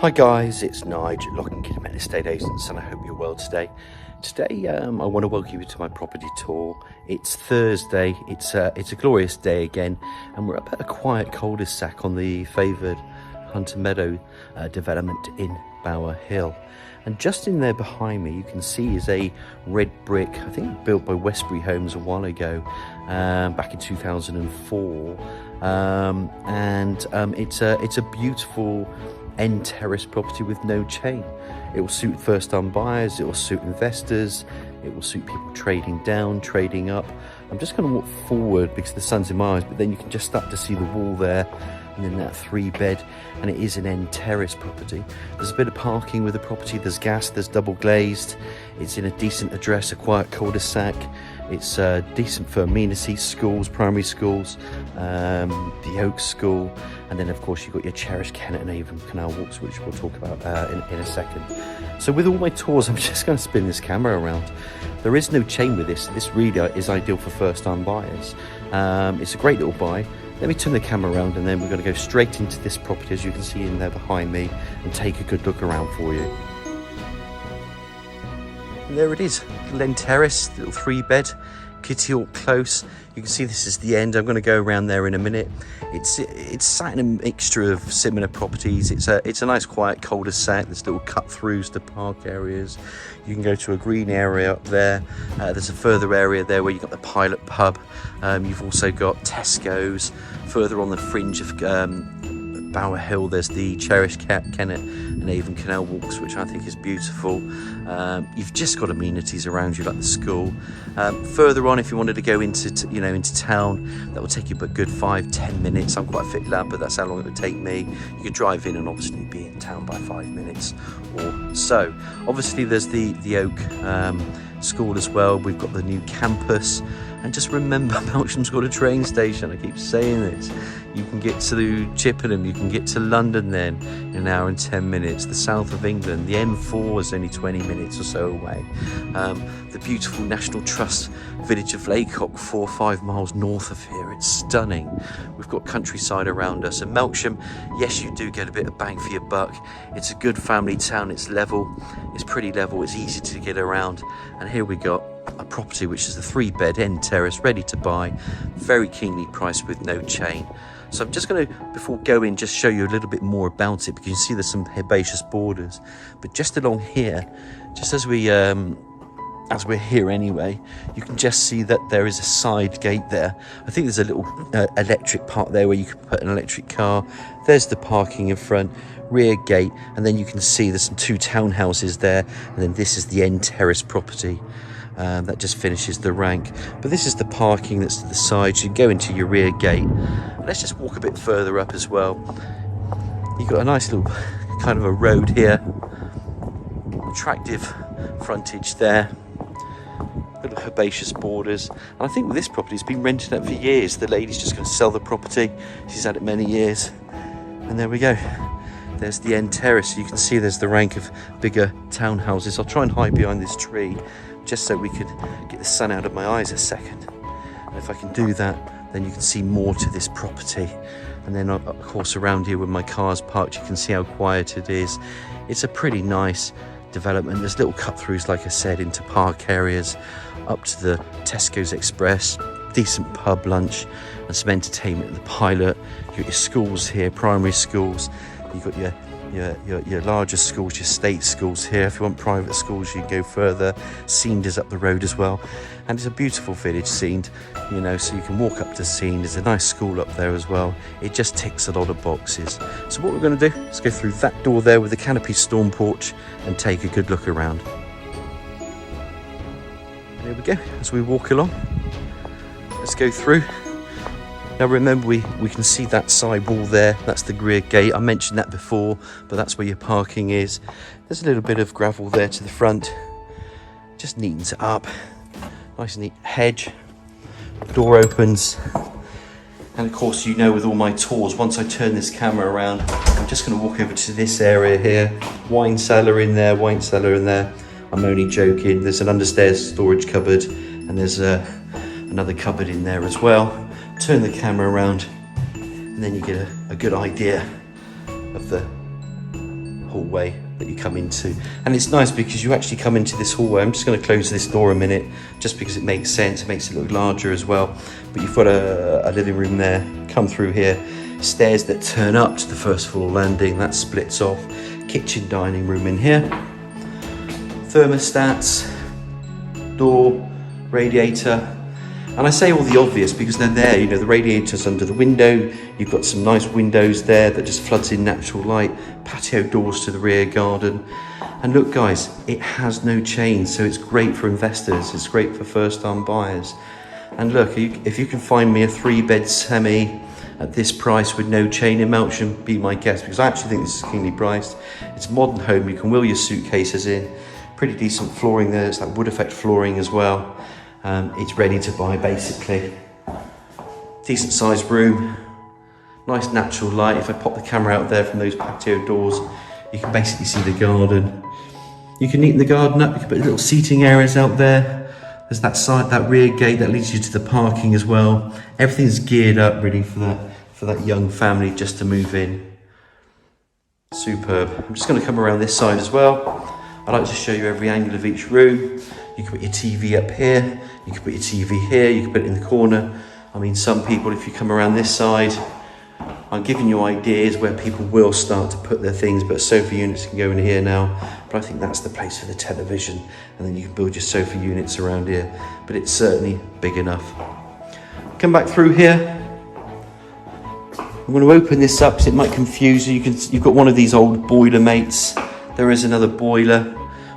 Hi guys, it's Nigel, 𝘆𝗵𝗶𝗶𝗴 estate agents, and I hope you're well today. Today I want to welcome you to my property tour. It's Thursday, it's a glorious day again, and we're up at a quiet cul-de-sac on the favoured Hunters Meadow development in Bowerhill. And just in there behind me you can see is a red brick, I think built by 𝘆𝗵𝗶𝗶𝗴 Homes a while ago, back in 2004. It's a beautiful end terrace property with no chain. It will suit first-time buyers, it will suit investors, it will suit people trading down, trading up. I'm just going to walk forward because the sun's in my eyes, but then you can just start to see the wall there, and then that 3-bed, and it is an end terrace property. There's a bit of parking with the property, there's gas, there's double glazed, it's in a decent address, a quiet cul-de-sac. It's decent for amenities, schools, primary schools, the 𝘀𝗲𝗂𝗿𝗄 School, and then of course you've got your cherished Kennet Avon canal walks, which we'll talk about in a second. So with all my tours, I'm just going to spin this camera around. There is no chain with this. This really is ideal for first-time buyers. It's a great little buy. Let me turn the camera around, and then we're going to go straight into this property, as you can see in there behind me, and take a good look around for you. And there it is, little end terrace, little 3-bed, Kittyhawk close. You can see this is the end. I'm going to go around there in a minute. It's sat in a mixture of similar properties. It's a nice quiet cul-de-sac. There's little cut-throughs to park areas. You can go to a green area up there. There's a further area there where you've got the Pilot pub. You've also got Tesco's. Further on the fringe of Bowerhill, there's the cherished Kennet Avon canal walks, which I think is beautiful. You've just got amenities around you like the school. Further on, if you wanted to go into town, that will take you a good 5-10 minutes. I'm quite a fit lad, but that's how long it would take me. You could drive in and obviously be in town by 5 minutes or so. Obviously there's the 𝘀𝗲𝗂𝗶𝗶𝗴 School as well. We've got the new campus. And just remember, Melksham's got a train station. I keep saying this. You can get to Chippenham, you can get to London then in an hour and 10 minutes. The south of England, the M4 is only 20 minutes or so away. The beautiful National Trust village of 𝘆𝗵𝗂𝗿𝗄, 4 or 5 miles north of here. It's stunning. We've got countryside around us. And Melksham, yes, you do get a bit of bang for your buck. It's a good family town. It's level. It's pretty level. It's easy to get around. And here we got a property which is a 3-bed end terrace, ready to buy, very keenly priced with no chain. So I'm just going to, before going, just show you a little bit more about it, because you see there's some herbaceous borders. But just along here, just as we're here anyway, you can just see that there is a side gate there. I think there's a little electric part there where you can put an electric car. There's the parking in front, rear gate, and then you can see there's some 2 townhouses there, and then this is the end terrace property. That just finishes the rank. But this is the parking that's to the side. You go into your rear gate. Let's just walk a bit further up as well. You've got a nice little kind of a road here. Attractive frontage there. Little herbaceous borders. And I think this property's been rented out for years. The lady's just going to sell the property. She's had it many years. And there we go. There's the end terrace. You can see there's the rank of bigger townhouses. I'll try and hide behind this tree, just so we could get the sun out of my eyes a second. And if I can do that, then you can see more to this property. And then of course around here where my car's parked, you can see how quiet it is. It's a pretty nice development. There's little cut-throughs, like I said, into park areas, up to the Tesco's Express, decent pub lunch, and some entertainment at the Pilot. You've got your schools here, primary schools. You've got your larger schools, your state schools here. If you want private schools, you can go further. Seend is up the road as well. And it's a beautiful village, Seend, you know, so you can walk up to Seend. There's a nice school up there as well. It just ticks a lot of boxes. So what we're going to do is go through that door there with the canopy storm porch and take a good look around. There we go, as we walk along. Let's go through. Now remember, we can see that side wall there. That's the rear gate. I mentioned that before, but that's where your parking is. There's a little bit of gravel there to the front. Just neatens it up. Nice neat hedge. Door opens. And of course, you know, with all my tours, once I turn this camera around, I'm just going to walk over to this area here. Wine cellar in there, wine cellar in there. I'm only joking. There's an understairs storage cupboard, and there's another cupboard in there as well. Turn the camera around, and then you get a good idea of the hallway that you come into. And it's nice because you actually come into this hallway. I'm just going to close this door a minute just because it makes sense. It makes it look larger as well. But you've got a living room there. Come through here. Stairs that turn up to the first floor landing. That splits off. Kitchen dining room in here. Thermostats. Door. Radiator. And I say all the obvious because they're there, you know, the radiator's under the window, you've got some nice windows there that just floods in natural light, patio doors to the rear garden. And look guys, it has no chain, so it's great for investors, it's great for first-time buyers. And look, if you can find me a 3-bed semi at this price with no chain in Melksham, be my guest, because I actually think this is keenly priced. It's a modern home, you can wheel your suitcases in, pretty decent flooring there, it's that wood effect flooring as well. It's ready to buy basically. Decent sized room, nice natural light. If I pop the camera out there from those patio doors, you can basically see the garden. You can neaten the garden up, you can put little seating areas out there. There's that side, that rear gate that leads you to the parking as well. Everything's geared up really for that young family just to move in. Superb. I'm just going to come around this side as well. I like to show you every angle of each room. You can put your TV up here, you can put your TV here, you can put it in the corner. I mean, some people, if you come around this side, I'm giving you ideas where people will start to put their things, but sofa units can go in here now. But I think that's the place for the television, and then you can build your sofa units around here. But it's certainly big enough. Come back through here. I'm going to open this up because it might confuse you. You've got one of these old boiler mates. There is another boiler,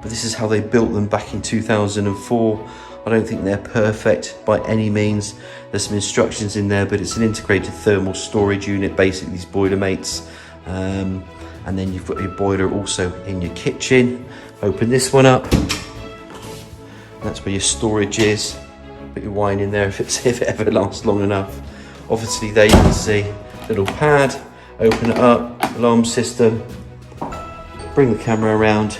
but this is how they built them back in 2004. I don't think they're perfect by any means. There's some instructions in there, but it's an integrated thermal storage unit, basically these boiler mates. And then you've got your boiler also in your kitchen. Open this one up. That's where your storage is. Put your wine in there if it ever lasts long enough. Obviously there you can see little pad. Open it up, alarm system. Bring the camera around,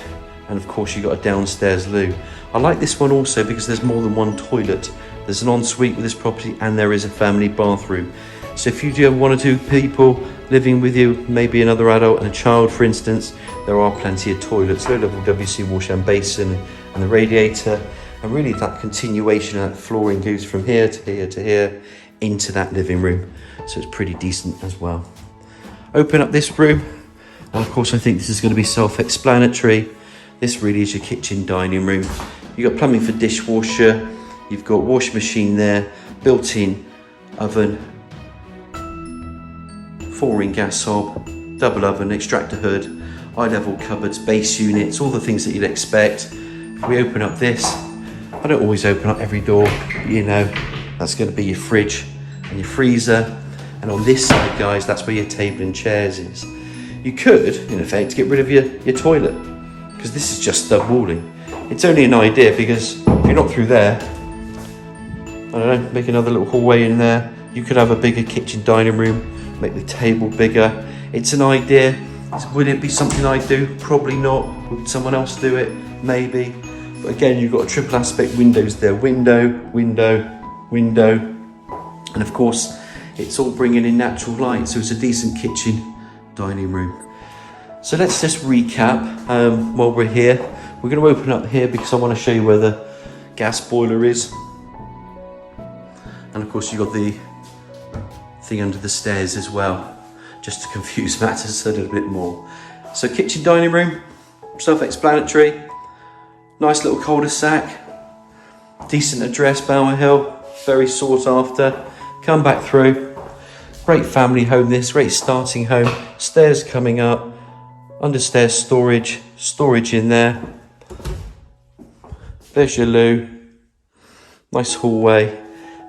and of course you've got a downstairs loo. I like this one also because there's more than one toilet. There's an ensuite with this property and there is a family bathroom. So if you do have 1 or 2 people living with you, maybe another adult and a child for instance, there are plenty of toilets, low level 𝘀𝗶𝗶𝗴𝗏 wash and basin and the radiator. And really that continuation of that flooring goes from here to here to here into that living room. So it's pretty decent as well. Open up this room. Of course, I think this is going to be self-explanatory. This really is your kitchen dining room. You've got plumbing for dishwasher. You've got washing machine there, built-in oven, 4-ring gas hob, double oven, extractor hood, eye-level cupboards, base units, all the things that you'd expect. If we open up this, I don't always open up every door, but you know, that's going to be your fridge and your freezer. And on this side, guys, that's where your table and chairs is. You could, in effect, get rid of your toilet, because this is just stud walling. It's only an idea, because if you're not through there, I don't know, make another little hallway in there. You could have a bigger kitchen dining room, make the table bigger. It's an idea. Would it be something I'd do? Probably not. Would someone else do it? Maybe. But again, you've got a triple aspect windows there. Window, window, window. And of course, it's all bringing in natural light, so it's a decent kitchen dining room. So let's just recap while we're here. We're going to open up here because I want to show you where the gas boiler is. And of course you've got the thing under the stairs as well, just to confuse matters a little bit more. So kitchen dining room, self-explanatory. Nice little cul-de-sac. Decent address, Bowerhill. Very sought after. Come back through. Great family home this, great starting home. Stairs coming up, understairs storage in there. There's your loo, nice hallway,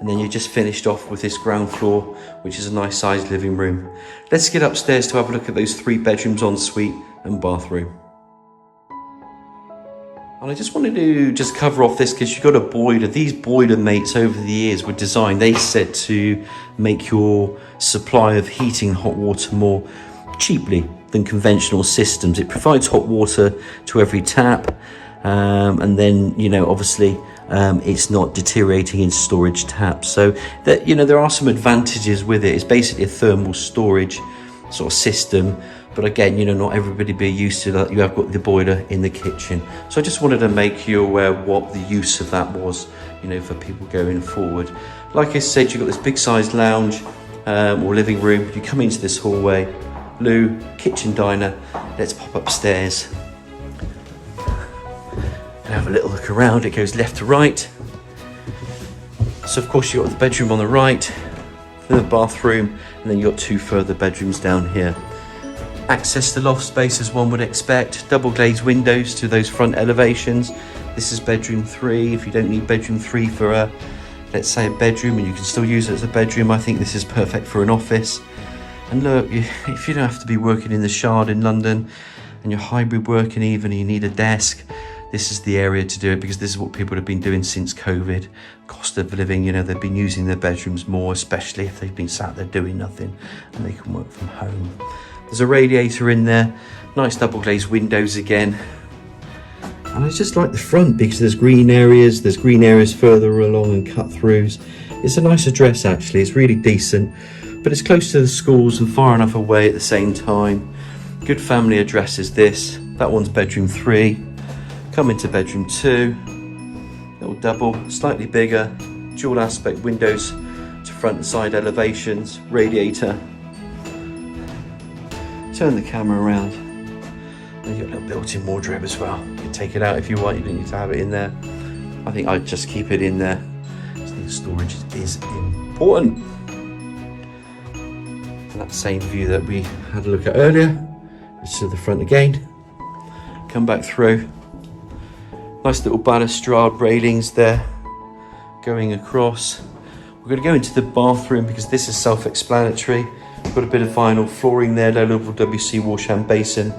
and then you just finished off with this ground floor, which is a nice sized living room. Let's get upstairs to have a look at those 3 bedrooms, ensuite and bathroom. And I just wanted to just cover off this because you've got a boiler. These boiler mates over the years were designed, they said, to make your supply of heating and hot water more cheaply than conventional systems. It provides hot water to every tap, and then, you know, obviously it's not deteriorating in storage taps. So that, you know, there are some advantages with it. It's basically a thermal storage sort of system, But again, you know, not everybody be used to that. You have got the boiler in the kitchen. So I just wanted to make you aware what the use of that was, you know, for people going forward. Like I said, you've got this big sized lounge or living room. You come into this hallway, loo, kitchen, diner. Let's pop upstairs and have a little look around. It goes left to right. So of course you've got the bedroom on the right, the bathroom, and then you've got 2 further bedrooms down here. Access to loft space as one would expect, double glazed windows to those front elevations. This is bedroom 3. If you don't need bedroom 3 for a, let's say, a bedroom, and you can still use it as a bedroom, I think this is perfect for an office. And look, if you don't have to be working in the Shard in London and you're hybrid working even and you need a desk, this is the area to do it, because this is what people have been doing since COVID. Cost of living, you know, they've been using their bedrooms more, especially if they've been sat there doing nothing and they can work from home. There's a radiator in there, nice double glazed windows again. And I just like the front because there's green areas further along and cut throughs. It's a nice address actually, it's really decent, but it's close to the schools and far enough away at the same time. Good family address is this. That one's bedroom 3. Come into bedroom 2, little double, slightly bigger, dual aspect windows to front and side elevations, radiator. Turn the camera around, and you've got a little built-in wardrobe as well. You can take it out if you want, you don't need to have it in there. I think I'd just keep it in there. I think storage is important. And that same view that we had a look at earlier, just to the front again. Come back through. Nice little balustrade railings there, going across. We're going to go into the bathroom because this is self-explanatory. Got a bit of vinyl flooring there, low level 𝘀𝗶𝗶𝗴𝗏 wash hand basin,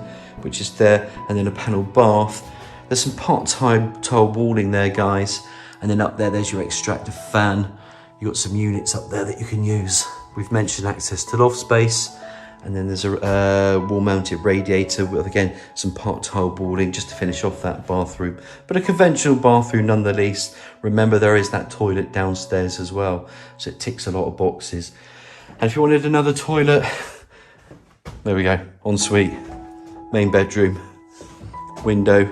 which is there, and then a panel bath. There's some part-time tile walling there, guys, and then up there's your extractor fan. You've got some units up there that you can use. We've mentioned access to loft space, and then there's a wall-mounted radiator with, again, some part-tile walling just to finish off that bathroom. But a conventional bathroom nonetheless. Remember, there is that toilet downstairs as well, so it ticks a lot of boxes. And if you wanted another toilet, there we go, ensuite, main bedroom, window,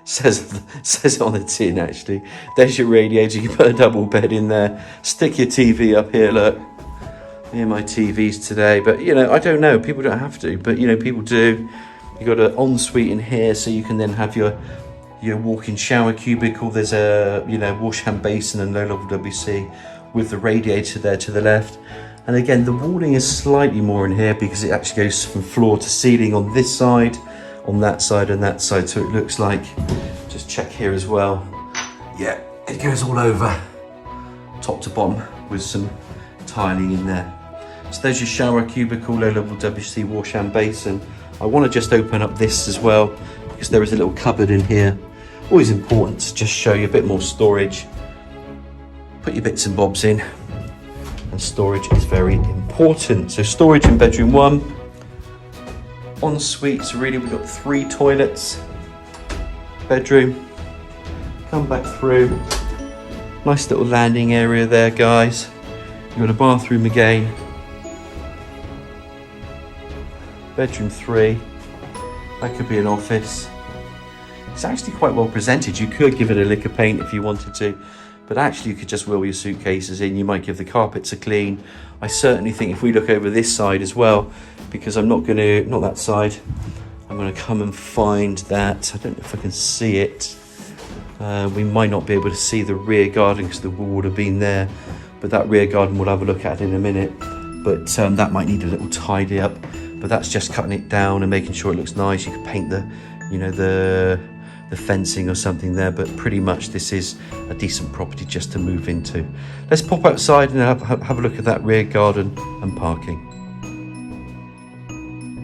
says it on the tin actually. There's your radiator, you can put a double bed in there, stick your TV up here, look. Here my TVs today, but you know, I don't know, people don't have to, but you know, people do. You've got an ensuite in here, so you can then have your walk-in shower cubicle. There's a, you know, wash hand basin and low level 𝘀𝗶𝗶 with the radiator there to the left. And again, the walling is slightly more in here because it actually goes from floor to ceiling on this side, on that side and that side. So it looks like, just check here as well. Yeah, it goes all over, top to bottom, with some tiling in there. So there's your shower cubicle, low level 𝘀𝗶𝗶 wash hand basin. I want to just open up this as well because there is a little cupboard in here. Always important to just show you a bit more storage. Put your bits and bobs in. And storage is very important. So storage in bedroom 1. En suite, so really we've got 3 toilets. Bedroom. Come back through. Nice little landing area there, guys. You've got a bathroom again. Bedroom 3. That could be an office. It's actually quite well presented. You could give it a lick of paint if you wanted to. But actually you could just wheel your suitcases in. You might give the carpets a clean. I certainly think if we look over this side as well, because I'm not that side, I'm gonna come and find that. I don't know if I can see it. We might not be able to see the rear garden because the wall would have been there, but that rear garden we'll have a look at in a minute. But that might need a little tidy up, but that's just cutting it down and making sure it looks nice. You could paint the, you know, the fencing or something there, but pretty much this is a decent property just to move into. Let's pop outside and have a look at that rear garden and parking.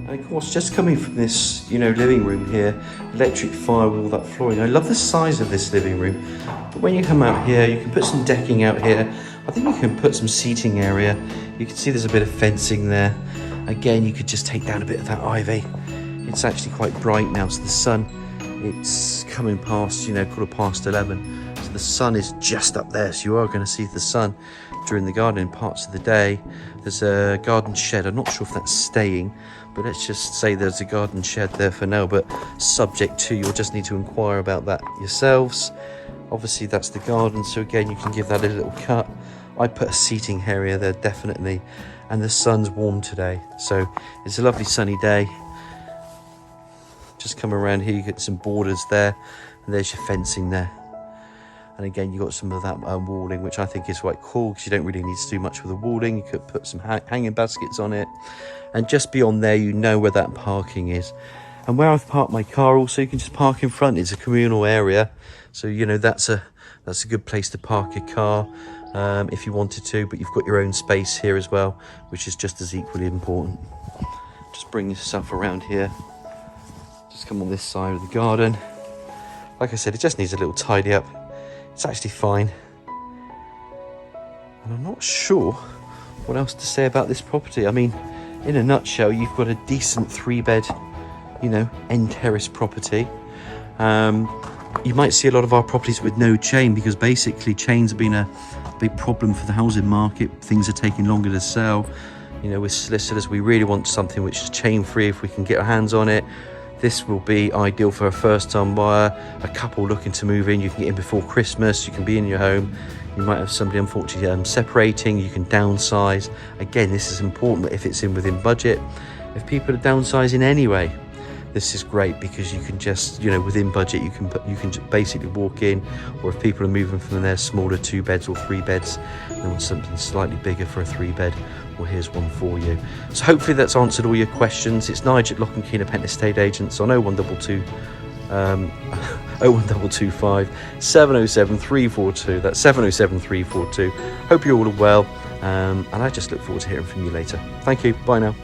And of course, just coming from this, you know, living room here, electric fire with all that flooring. I love the size of this living room, but when you come out here, you can put some decking out here. I think you can put some seating area. You can see there's a bit of fencing there. Again, you could just take down a bit of that ivy. It's actually quite bright now, so the sun, it's coming past, you know, 11:15. So the sun is just up there, so you are going to see the sun during the gardening parts of the day. There's a garden shed. I'm not sure if that's staying, but let's just say there's a garden shed there for now, but subject to, you'll just need to inquire about that yourselves. Obviously that's the garden, so again you can give that a little cut. I put a seating area there definitely, and the sun's warm today, so it's a lovely sunny day. Just come around here, you get some borders there, and there's your fencing there. And again, you've got some of that walling, which I think is quite cool, because you don't really need to do much with the walling. You could put some hanging baskets on it. And just beyond there, you know where that parking is. And where I've parked my car also, you can just park in front. It's a communal area. So, you know, that's a good place to park your car if you wanted to. But you've got your own space here as well, which is just as equally important. Just bring yourself around here. Just come on this side of the garden. Like I said, it just needs a little tidy up. It's actually fine. And I'm not sure what else to say about this property. I mean, in a nutshell, you've got a decent 3-bed, you know, end terrace property. You might see a lot of our properties with no chain, because basically chains have been a big problem for the housing market. Things are taking longer to sell. You know, with solicitors, we really want something which is chain free if we can get our hands on it. This will be ideal for a first-time buyer, a couple looking to move in. You can get in before Christmas, you can be in your home. You might have somebody unfortunately separating, you can downsize. Again, this is important if it's in within budget. If people are downsizing anyway, this is great, because you can just, you know, within budget, you can basically walk in. Or if people are moving from their smaller 2 beds or 3 beds, and want something slightly bigger for a 3-bed, well, here's one for you. So hopefully that's answered all your questions. It's Nigel at 𝘆𝗵𝗶𝗶𝗴𝗏 Estate Agents on 01225 707 342. That's 707 342. Hope you're all well, and I just look forward to hearing from you later. Thank you. Bye now.